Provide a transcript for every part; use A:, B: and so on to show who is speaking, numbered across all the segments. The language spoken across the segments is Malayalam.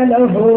A: كلهم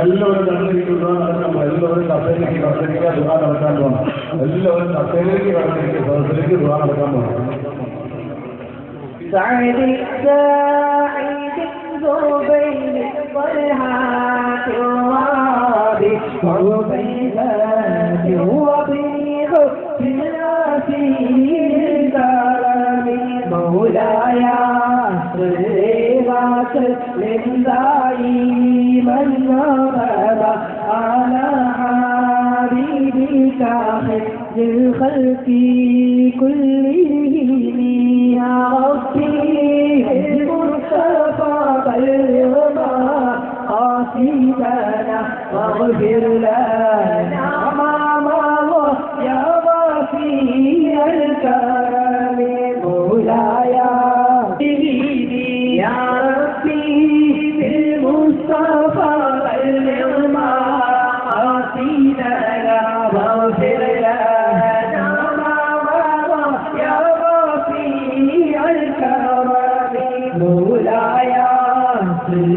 A: എല്ലാവരും കണ്ടിരിക്കുക, എല്ലാവരും കസേരയ്ക്ക് ദുആ നടക്കാൻ പോകണം. എല്ലാവരും കസേരയ്ക്ക് കടന്നിരിക്കുക, സദസ്സിലേക്ക് ദുആ നടക്കാൻ പോകണം.
B: سعد الساعد زبير طلحة الرابع وعبيدة وضيح في الأسير الكرم مولاي صل وسلم دائما أبدا على حبيبك خير الخلق كلهم يا ربي المصطفى بلغ قاصدنا واغفر لنا ما مضى يا وفي الكرم مولاي يا ربي المصطفى بلغ قاصدنا واغفر لنا ما مضى يا وفي الكرم مولاي صل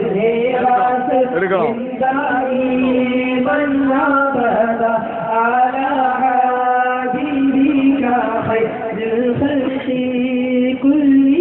B: وسلم دائما أبدا على حبيبك خير الخلق كلهم.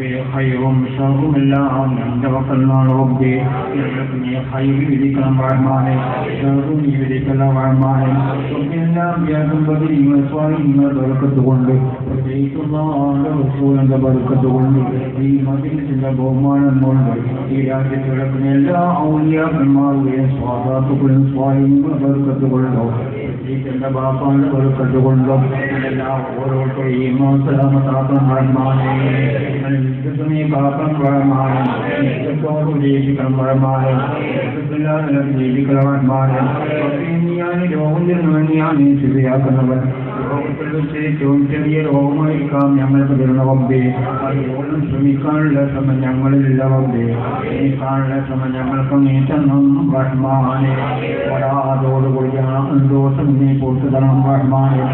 C: റബ്ബേ ഖൈറും ഷർറും എല്ലാം നിന്റെ പക്കലാണ് റബ്ബേ ഞങ്ങൾക്ക് നീ ഖൈറ് വിധിക്കണം റഹ്മാനെ ഷർറും നീ വിധിക്കണം റഹ്മാനെ എല്ലാം വ്യാപമ്പതിങ്ങൾ സ്വാധീനങ്ങൾ ബർക്കത്തുകൊണ്ട് പ്രത്യേകിച്ചുള്ള റസൂലിന്റെ ബർക്കത്തുകൊണ്ട് ഈ മദീനത്തിന്റെ ബഹുമാനം കൊണ്ട് ഈ രാജ്യത്ത് കിടക്കുന്ന എല്ലാ ഔലിയാക്കന്മാരുടെയും സ്വാദാത്തുക്കളും സ്വാധീനങ്ങളും ബർക്കത്തുകൊണ്ടോ പ്രത്യേകിച്ച് ബാപ്പാന്റെ ബർക്കത്തുകൊണ്ടോ എല്ലാ ഓരോരുത്തരും ഈ സലാമത്താക്കണം റഹ്മാനെ നീ കാക്കണം റഹ്മാനെ ഇഷ്ടത്തോട് ജീവിക്കണം റഹ്മാനെ ജീവിക്കണം റഹ്മാനെ രോഗത്തിന് വേണ്ടിയാണ് ശരിയാക്കുന്നവർ ഏറ്റവും ചെറിയ രോഗമായിരിക്കാം ഞങ്ങൾക്ക് തരുന്ന റബ്ബേ അതുപോലും ശ്രമിക്കാനുള്ള ശ്രമം ഞങ്ങളില്ല റബ്ബേ ശ്രമിക്കാനുള്ള ശ്രമം ഞങ്ങൾക്ക് നീ തരണം റഹ്മാനെ ഒരാളോടുകൂടിയാണ് ദോഷം നീ പുറത്തു തരണം റഹ്മാനെ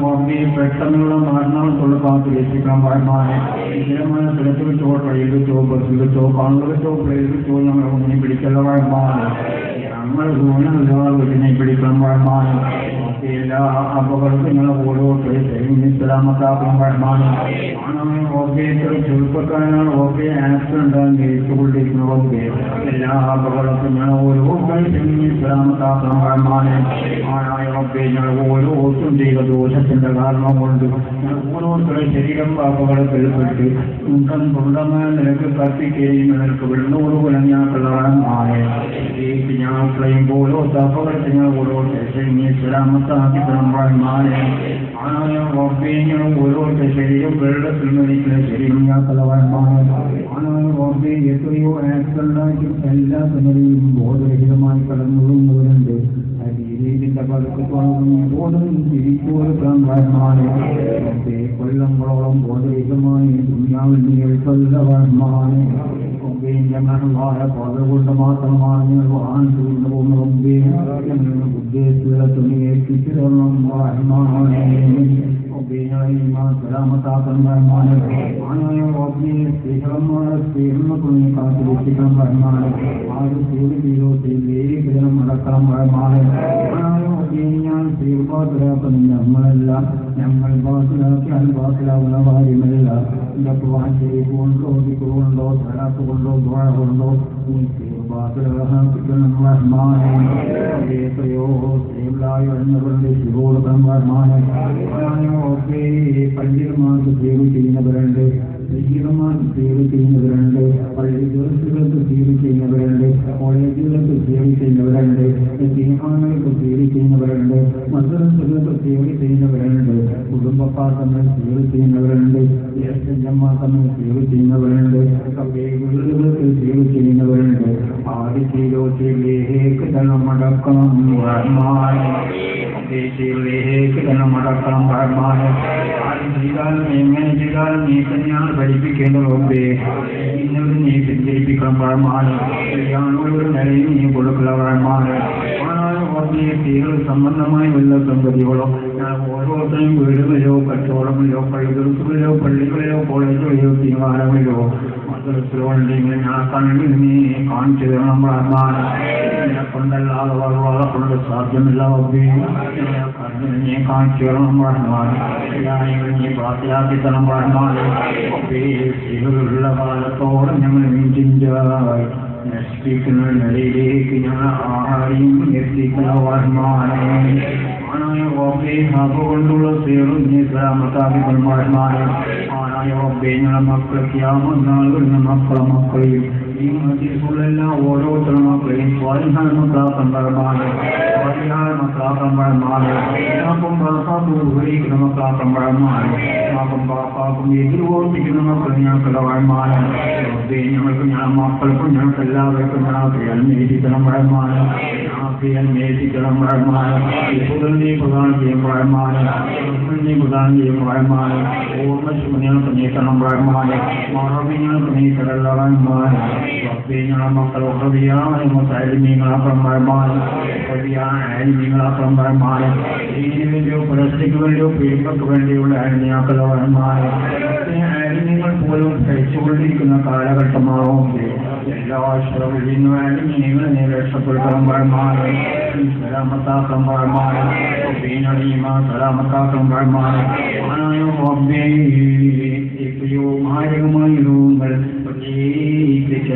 C: റബ്ബേ പെട്ടെന്നുള്ള മരണത്തോട് കാത്തു രക്ഷിക്കണം റഹ്മാനെ സ്ഥിരമായ സ്ഥലത്ത് വെച്ചോ ട്രെയിൽ വെച്ചോ ബസ്സിൽ വെച്ചോ കാണിൽ വെച്ചോ പ്ലെയിൽ വെച്ചോ ഞങ്ങൾ ഒന്നിനെ പിടിക്കല്ല റഹ്മാനെ ഞങ്ങൾ വീട്ടിനെ പിടിക്കണം റഹ്മാനെ എല്ലാ അപകടങ്ങളും ഓരോരുത്തരും സലാമത്താക്കണം റഹ്മാനെ ചെറുപ്പക്കാരനാണ് ഓക്കെ ആക്സിഡന്റ് നേരിട്ടുകൊണ്ടിരിക്കുന്ന ഓക്കെ എല്ലാ അപകടങ്ങളും ഓരോരുത്തരും സലാമത്താക്കണം റഹ്മാനെ ആണായ ഓക്കെ ഞങ്ങൾ ഓരോരുത്തരും ചെയ്ത ദോഷത്തിന്റെ കാരണം കൊണ്ട് ഓരോരുത്തരുടെ ശരീരം അപകടത്തിൽപ്പെട്ട് സ്വന്തമായ നിനക്ക് കത്തിക്കുകയും നിനക്ക് വെള്ളോട് കുലഞ്ഞാക്കുള്ള റഹ്മാനെ ഞങ്ങളെയും ഓരോ അപകടത്തെ ഞങ്ങൾ ഓരോരുത്തരും സലാമത്താക്കിത്തണം റഹ്മാനെ ആണായ ഓക്കെ ഞങ്ങൾ ഓരോരുത്തരുടെ ശരീരം വെള്ളത്തിൽ നിന്നിരിക്കുന്ന ശരീരം ഞാക്കുള്ള റഹ്മാനെ ആണായ ഓക്കെ എത്രയോ ആക്സിഡന്റായിട്ടും എല്ലാ സമയവും ബോധരഹിതമായി കടന്നുകൊള്ളുന്നവരുണ്ട് ഇതിന്റെ ബോധം തിരിച്ചുകൊടുക്കാൻ റഹ്മാനെ കൊല്ലങ്ങളോളം ബോധരഹിതമായി ദുനിയാവിൽ നീക്കൊല്ല റഹ്മാനെ കൊണ്ട് മാത്രമാണ് ഞങ്ങൾ വാഹനം ചെയ്തു പോകുന്ന ഉദ്ദേശിച്ചുള്ള തുണി ഏൽപ്പിച്ചു തരണം റഹ്മാനെ സലാമത്താക്കണം റഹ്മാനെ സ്ത്രീകളെ കാത്തുരക്ഷിക്കണം റഹ്മാനെ ആരും ചെയ്തോ ചെയ്തേരം നടക്കണം റഹ്മാനെ ഞാൻ സ്ത്രീപാത്തിലാക്കുന്നു ഞങ്ങൾ ബാത്തിലാക്കിയാൽ ബാത്തിലാവുന്ന കാര്യമല്ല ഇതൊക്കെ വാശിക്കൊണ്ടോ ദിക്കുകൊണ്ടോ സലാത്ത് കൊണ്ടോ ദ്വാര കൊണ്ടോ ബാത്തിലാക്കണം റഹ്മാനെ എത്രയോ സ്ത്രീകളായി വരുന്നവരുടെ ശിവോടകം റഹ്മാനെ ഒക്കെ പള്ളികൾക്ക് സേവ ചെയ്യുന്നവരുണ്ട് സജീവമാർക്ക് സേവ ചെയ്യുന്നവരുണ്ട് പള്ളി ദിവസങ്ങൾക്ക് സേവ ചെയ്യുന്നവരുണ്ട് കോളേജുകൾക്ക് സേവ ചെയ്യുന്നവരുണ്ട് സിനിമാകൾക്ക് സേവ ചെയ്യുന്നവരുണ്ട് മദ്രസകൾക്ക് സേവ ചെയ്യുന്നവരുണ്ട് കുടുംബക്കാർക്കങ്ങൾ സേവ ചെയ്യുന്നവരുണ്ട് ജ്യേഷ്ഠന്മാർക്കങ്ങൾ സേവ ചെയ്യുന്നവരുണ്ട് വീടുകൾക്ക് സേവ ചെയ്യുന്നവരുണ്ട് ആര് ചെയ്തോട്ടിലേക്ക് തലമടക്കണം റഹ്മാനെ മടക്കണം റഹ്മാനെ ആര് ചെയ്താലും എങ്ങനെ ചെയ്താലും നീ തന്നെയാണ് പഠിപ്പിക്കേണ്ട റബ്ബേ ഇന്നത് നീ ജയിപ്പിക്കണം റഹ്മാനെ ഒരു നിലയും നീ കൊടുക്കുക റഹ്മാനെ സ്ത്രീകൾ സംബന്ധമായി വല്ല സംഗതികളോ ഞാൻ ഓരോരുത്തരും വീടുകളിലോ കച്ചവടങ്ങളിലോ പള്ളികളിലോ പള്ളികളിലോ കോളേജുകളിലോ തീരുമാനങ്ങളിലോ മദ്രസയിലോ ഉണ്ടെങ്കിൽ ഞാൻ കണ്ണിൽ നീ കാണിച്ചു തരണം റഹ്മാനെ കൊണ്ടല്ലാതെ വളരെ കൊണ്ട് സാധ്യമല്ല റബ്ബേ കണ്ണിൽ നീ കാണിച്ചു തരണം റഹ്മാനെ നീ പ്രാർത്ഥിയാക്കി തരണം റഹ്മാനെ സ്ത്രീകളുള്ള കാലത്തോടെ ഞങ്ങൾ ചിന്തായി നശിപ്പിക്കുന്ന നിലയിലേക്ക് ഞങ്ങൾ ആരെയും എത്തിക്കുന്ന റഹ്മാനെ ആണായ റബ്ബേ അതുകൊണ്ടുള്ള സേവനം നീ സലാമത്താക്കിക്കണം റഹ്മാനെ ആണായ റബ്ബേ ഞങ്ങളെ മക്കൾക്ക് യാമനാളുകളുടെ മക്കളെയും ഈ മദ്രസയിലുള്ള ഓരോരുത്തരുടെ മക്കളെയും സ്വാധീനമത്താക്കാൻ റഹ്മാനെ മക്കളാക്കാൻ റഹ്മാനെ ഉപകരിക്കുന്ന മക്കളാക്കാൻ റഹ്മാനെ പാപ്പാക്കും എതിർവോർപ്പിക്കുന്ന മക്കളെ ഞങ്ങൾക്കുള്ള റഹ്മാനെ റബ്ബേ ഞങ്ങൾക്ക് ഞാൻ മക്കൾക്കും ഞങ്ങൾക്ക് എല്ലാവർക്കും ഞാൻ മേടിക്കണം റഹ്മാനെ മേടിക്കണം റഹ്മാനെ നീ പ്രധാനം ചെയ്യും റഹ്മാനെ നീ പ്രധാനം ചെയ്യും റഹ്മാനെ ഓർമ്മ നീക്കണം റഹ്മാനെ മറവിങ്ങൾക്ക് നീക്കടല്ല റഹ്മാനെ റബ്ബേ ഞങ്ങളെ മക്കളെ ആലിമീങ്ങളാക്കണം റഹ്മാനെ ആലിമീങ്ങളാക്കണം റഹ്മാനെ ദീനിന് വേണ്ടിയോ പുരസ്തിക്ക് വേണ്ടിയോ പെരുമക്ക് വേണ്ടിയുള്ള ആലിമീങ്ങളാക്കണം റഹ്മാനെ ആലിമീങ്ങൾ പോലും കഴിച്ചുകൊണ്ടിരിക്കുന്ന കാലഘട്ടമാവും എല്ലാ ശ്രമിക്കുന്നു ആലിമീങ്ങളെ നീ രക്ഷപ്പെടുത്തണം റഹ്മാനെ സലാമത്താക്കണം റഹ്മാനെ സലാമത്താക്കണം റഹ്മാനെ ആനായോ റബ്ബേ എത്രയോ മാരകമായി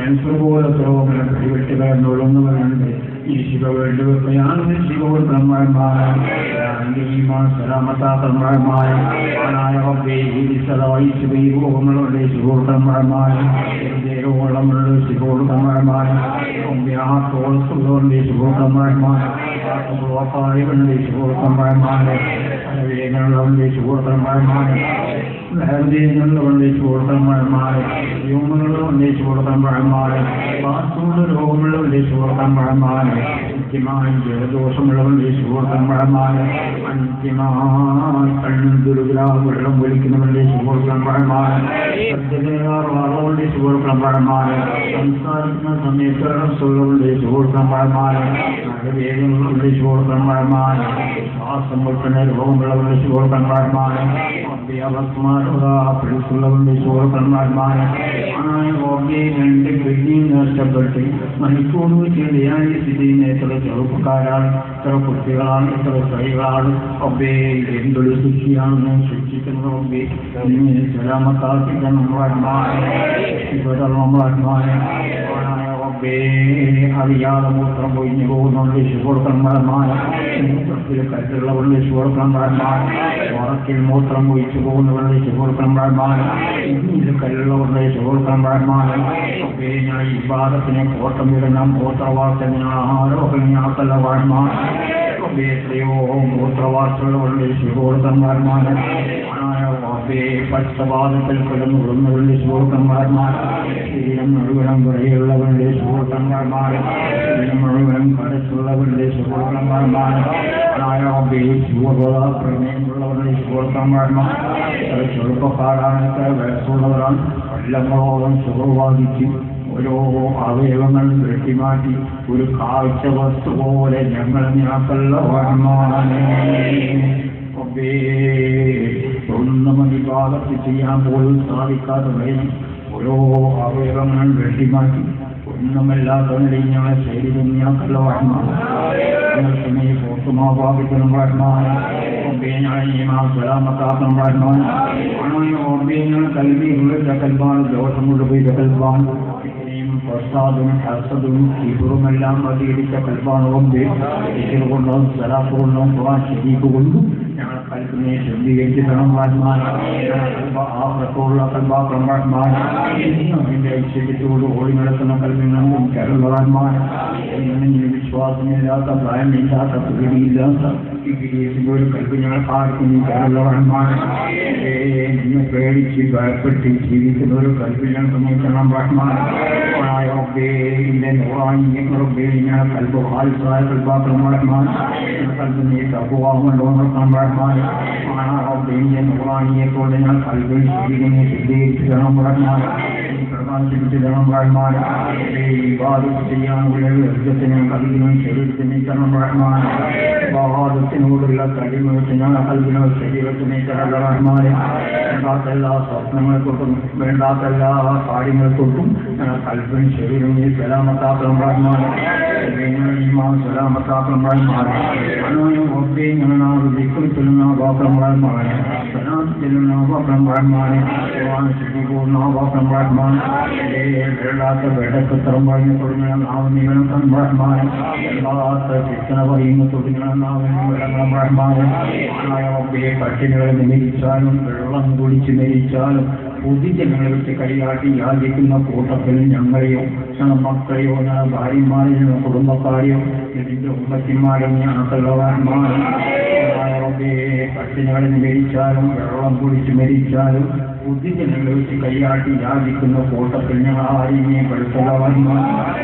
C: ക്യാൻസർ പോലത്തെ രോഗങ്ങളെ പിടിവെട്ടുകാരനോടൊന്നുകളുണ്ട് ഈ ശിവ വേണ്ടുകയാണ് ശിവോട് ബ്രഹ്മന്മാരായ സലാമത്താക്കന്മാരമായ ആനായ സദായി ശിവോകളുടെ ശിവോട് ബ്രഹ്മന്മായ ോളമുള്ള ശിവോട് ബ്രഹ്മന്മായ തോളത്തുള്ളവരുടെ ശിവോട് ബ്രഹ്മന്മായ ുകളുടെ ശിവോട് ബ്രഹ്മന്മായ വേഗങ്ങളുള്ള ശിവോട് ബ്രഹ്മന്മായ ുള്ളവരുടെ ശിവോട് ബ്രഹ്മന്മായ വ്യോമങ്ങളുള്ള ശിവോട് ബ്രഹ്മന്മായ വാസ്തുള്ള രോഗമുള്ളവരുടെ ശിവോട് ബ്രഹ്മന്മായ അന്ത്യമായി ജലദോഷമുള്ളവരുടെ ശിവോട് ബ്രഹ്മന്മായ അന്ത്യമായി കണ്ണും ദുർഗ്രാ വെള്ളം വലിക്കുന്നവരുടെ ശിവോട് ബ്രഹ്മന്മായ സത്യദേവാറുകളുടെ ശിവോട് ബ്രഹ്മന്മായ സംസാരിക്കുന്ന സമയത്തുള്ളവരുടെ ശിവോട് ബ്രഹ്മന്മായ വേഗങ്ങളുടെ ശിവോട് ബ്രഹ്മന്മായ ശ്വാസം മുട്ടുന്ന രോഗമുള്ളവരുടെ ശിവോട് ബ്രഹ്മന്മായ പിടിച്ചുള്ളവരുടെ ശിവോട് ബ്രഹ്മന്മായ രണ്ട് കിഡ്നിയും നഷ്ടപ്പെട്ട് മണിക്കൂർ വെച്ചിടയായി സ്ഥിതി എത്ര ചെറുപ്പക്കാരാണ് എത്ര കുട്ടികളാണ് എത്ര സ്ത്രീകളാണ് ഒബേ എന്തൊരു ശിക്ഷിയാണെന്ന് ശിക്ഷിക്കുന്നത് ഒബേ സലാമത്താക്കിക്കാൻ നമ്മളാത്മായ അറിയാതെ മൂത്രം പൊയിഞ്ഞു പോകുന്നുണ്ട് ശുഭോർക്കന്മാരമായ മൂത്രത്തിൽ കരുത്തുള്ളവരുടെ ശുഭോർക്കന്മാരമായ ഉറക്കിൽ മൂത്രം ഒഴിച്ചു പോകുന്നവരുടെ ശുഭോർക്കന്മാരമായ ഇന്നിൽ കല്ലുള്ളവരുടെ ശുഭോർക്കന്മാരമായ ഞാൻ ഈ ഭാഗത്തിനെ കോട്ടം വിടണം മൂത്രവാസനാരോഗ്യമാക്കല്ലവാന്മാർ എത്രയോ മൂത്രവാസമുള്ളവരുടെ ശുഭോർക്കന്മാരമായ പക്ഷപാതത്തിൽ കിടന്നുകൊള്ളുന്നവരുടെ ശുഭോർക്കന്മാരമായ ശരീരം മുഴുവൻ വിറയുള്ളവരുടെ ശുഭോർക്കന്മാരമായ ശരീരം മുഴുവൻ കടച്ചുള്ളവരുടെ ശുഭോർക്കന്മാരമായ പ്രമേയമുള്ളവരുടെ ശുഭോർക്കന്മാരമായ ചെറുപ്പക്കാരാണ് വയസ്സുള്ളവരാണ് കൊല്ലങ്ങളോളം സുഖവാദിച്ച് ഓരോ അവയവങ്ങൾ വെട്ടിമാറ്റി ഒരു കാഴ്ച വസ്തു പോലെ ഞങ്ങൾ ഞാക്കല്ലവാന്മാരെ ഒന്നും വിഭാഗത്തിൽ ചെയ്യാൻ പോലും സാധിക്കാതെ വരും ഓരോ അവയവങ്ങൾ വെട്ടിമാറ്റി ഒന്നുമല്ലാത്തവരുടെ ഞങ്ങളെ ശരീരം ഞാക്കല്ലവാന്മാരെ ഫോട്ടുമാപാപിക്കണം വാന്മാരെ കൽവിയുള്ള കൽബാണ് ദോഷമുള്ള പോയി കൽബാണ് പ്രസാദും ഹസദും ഇവറുമെല്ലാം അതിരിച്ച കൽബാണവും കൊണ്ടും സലാഫ് കൊണ്ടും ശരീഫ് കൊണ്ടും ഞങ്ങളെ കൽപ്പിനെ ശുദ്ധീകരിച്ച് തണവാന്മാരുള്ള കൽബാക്രമാന്മാർ അതിൻ്റെ ഐശ്വര്യത്തോട് ഓടി നടക്കുന്ന കൽവിനും കരുളവാന്മാർ വിശ്വാസമില്ലാത്ത ഭയമില്ലാത്ത പേടിയില്ലാത്ത ഒരു കൽപ്പ് ഞങ്ങളെ പാർക്കുന്നു കരുളവാന്മാർ നിന്നെ പേടിച്ച് ഭയപ്പെട്ട് ജീവിക്കുന്ന ഒരു കൽപ്പ് ഞങ്ങൾക്ക് നോക്കണം വാന്മാർ കൽപ്പ് ഹാൽസായ കൽബാക്രമാന്മാർ കൽപ്പിനെ ോടെ ഞാൻ കൽവിൽ ശരീരനെ ശുദ്ധീകരിച്ചിടണം പറഞ്ഞാൽ പ്രകാശിപ്പിച്ചിടണം പറഞ്ഞാൽ ചെയ്യാനുള്ള ഋതത്തിന് കൽവിനും ശരീരത്തിനെ തരണം പറഞ്ഞാൽ വാദത്തിനോടുള്ള കഴിമത്ത് ഞാൻ കൽവിനോ ശരീരത്തിനെ തരമാരെ വേണ്ടാത്ത എല്ലാ സ്വപ്നങ്ങളെ തൊട്ടും വേണ്ടാത്ത എല്ലാ കാര്യങ്ങളെ തൊട്ടും കൽവിനും ശരീരനെ സലാമത്താക്കണം പറഞ്ഞാൽ സലാമത്താക്കണം പറഞ്ഞാൽ വെടക്കത്തരം പറഞ്ഞു തുടങ്ങുന്ന നാമനികളും കൺമാന്മാരെ ശിക്ഷണ പറയുന്ന തുടങ്ങുന്ന നാമനികളെ പട്ടിണികളെ നിമരിച്ചാലും വെള്ളം കുടിച്ച് മരിച്ചാലും പൊതുജനങ്ങളെ വെച്ച് കൈകാട്ടി യാചിക്കുന്ന കൂട്ടത്തിൽ ഞങ്ങളെയോ മക്കളെയോ ഭാര്യമാരെയോ കുടുംബക്കാരെയോ ഇതിന്റെ ഉമ്മത്തിന്മാരും ഞങ്ങൾക്കുള്ളവാന്മാരും പട്ടിണികളെ മരിച്ചാലും വെള്ളം കുടിച്ച് മരിച്ചാലും പൊതുജനങ്ങളെ വെച്ച് കൈകാട്ടി യാചിക്കുന്ന കൂട്ടത്തിൽ ഞങ്ങൾ ആരെയും പെടുത്തുള്ളവാന്മാർ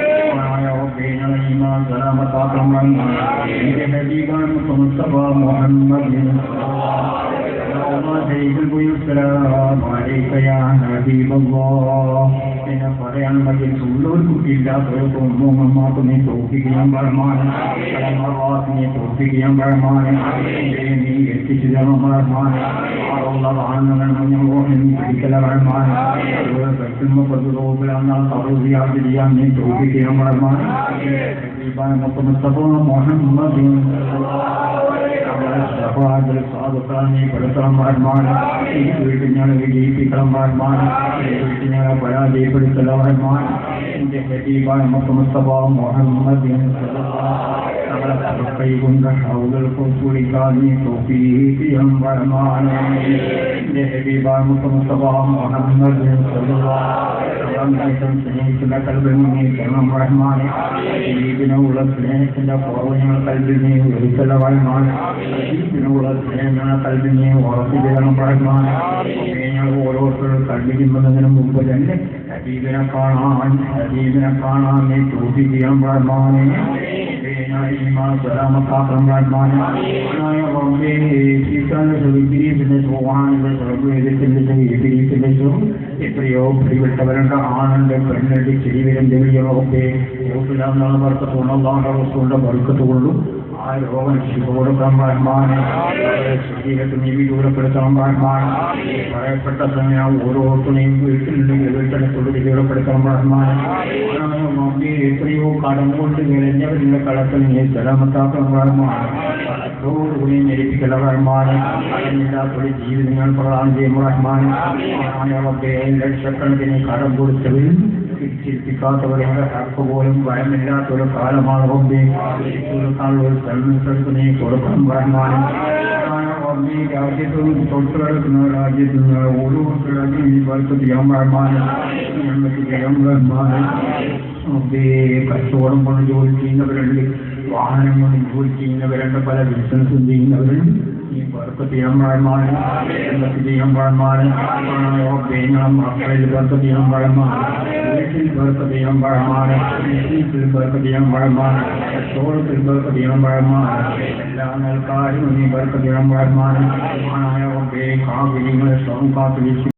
C: എന്നെ പറയാൻ മതി ഉള്ളൊരു കുട്ടിയില്ലാത്തൊരു തോന്നുമ്മമാർക്ക് നീ തോൽപ്പിക്കാൻ പഴമാണ് നീ തോൽപ്പിക്കാൻ പഴമാണ് നീ എത്തിച്ചു തരണം പഴമാണ് ആളുള്ള വാഹനങ്ങൾ പിടിക്കല പഴമാണ് പ്രതിരോധത്തിലാൻ നീ തോൽപ്പിക്കാൻ പഴമാണ് മുഹമ്മദ് സാധുക്കാനെ പെടുത്തണം റഹ്മാൻ ഈ വീട്ടിൽ ഞങ്ങൾ വിജയിപ്പിക്കണം റഹ്മാൻ ഈ വീട്ടിൽ ഞങ്ങളെ പരാജയപ്പെടുത്തല റഹ്മാൻ എന്റെ ഹബീബായ മുസ്തഫ മുഹമ്മദ് ഞങ്ങളെ കൈകൊണ്ട് ഹൗദുൽ കുളിക്കാൻ നീ തൗഫീഖ് ചെയ്യണം റഹ്മാൻ എന്റെ ഹബീബായ മുസ്തഫ മുഹമ്മദ് സ്നേഹിക്കുന്ന കൽബിനെ കരണം റഹ്മാനെ ഹബീബിനുള്ള സ്നേഹത്തിന്റെ കുറവ് ഞങ്ങൾ കൽബിനെ ഒരിക്കല റഹ്മാൻ ഹബീബിനുള്ള സ്നേഹം കൽബിനെ ഉറപ്പിക്കണം റഹ്മാൻ ഞങ്ങൾ ഓരോരുത്തരും കൽബിക്കുന്നതിന് മുമ്പ് തന്നെ ഹബീബിനെ കാണാൻ നീ തൗഫീഖ് ചെയ്യണം റഹ്മാനെ സലാമത്താക്കണം റഹ്മാനെ എത്രയോ പിടിവിട്ടവരുടെ ആണന്റെ പെണ്ണന്റെ ചെടിവിരന്റെ വലിയൊക്കെ വർക്കത്തുകൊണ്ട് വർക്കത്തുകൊള്ളും ആ രോഗം ശിവോടൊപ്പം റഹ്മാനെ ശരീരത്തിന് ദൂരപ്പെടുത്തണം റഹ്മാൻ പറയപ്പെട്ട സമയം ഓരോരുത്തരെയും വീട്ടിലെ തൊഴിൽ ദൂരപ്പെടുത്തണം റഹ്മാൻ എത്രയോ കടം കൊണ്ട് വിളഞ്ഞവരുടെ കളത്തിൽ നീ സലാമത്താക്കണം റഹ്മാൻ ോടുകൂടി ഞെരിപ്പിക്കല റഹ്മാൻ അതിനില്ലാത്തൊരു ജീവിതങ്ങൾ പ്രധാനം ചെയ്യും റഹ്മാൻ ലക്ഷക്കണക്കിന് കടം കൊടുത്തവരും തിരിച്ചിരിപ്പിക്കാത്തവരുടെ ഹക്ക് പോലും ഭയമില്ലാത്തൊരു കാലമാണ് കൊണ്ടേ ഒരു സ്ഥലത്തിനെ കൊടുക്കണം റഹ്മാൻ രാജ്യത്തും തൊട്ടുകിടക്കുന്ന രാജ്യത്ത് ഓരോരുത്തരും ഈ വർഷം ചെയ്യാൻ റഹ്മാൻ ഞങ്ങൾക്ക് ജയം റഹ്മാൻ കച്ചവടം കൊണ്ട് ജോലി ചെയ്യുന്നവരുണ്ട് വാഹനം കൊണ്ട് ജോലി ചെയ്യുന്നവരുണ്ട് പല ബിസിനസ്സും ചെയ്യുന്നവരുണ്ട് ഈ വർക്കത്ത് ചെയ്യാൻ റഹ്മാൻ എന്തൊക്കെ ചെയ്യാൻ റഹ്മാൻ മക്കളിൽ വർക്കത്ത് ചെയ്യാൻ റഹ്മാൻ വീട്ടിൽ വർക്കത്ത് ചെയ്യാൻ റഹ്മാൻ വീട്ടിൽ വർക്കത്ത് ചെയ്യാൻ റഹ്മാൻ കച്ചവടത്തിൽ വർക്കത്ത് ചെയ്യാൻ റഹ്മാൻ എല്ലാ ആൾക്കാരും നീ വർക്കത്ത് ചെയ്യാൻ റഹ്മാൻ കാവിരികളെ കാത്തു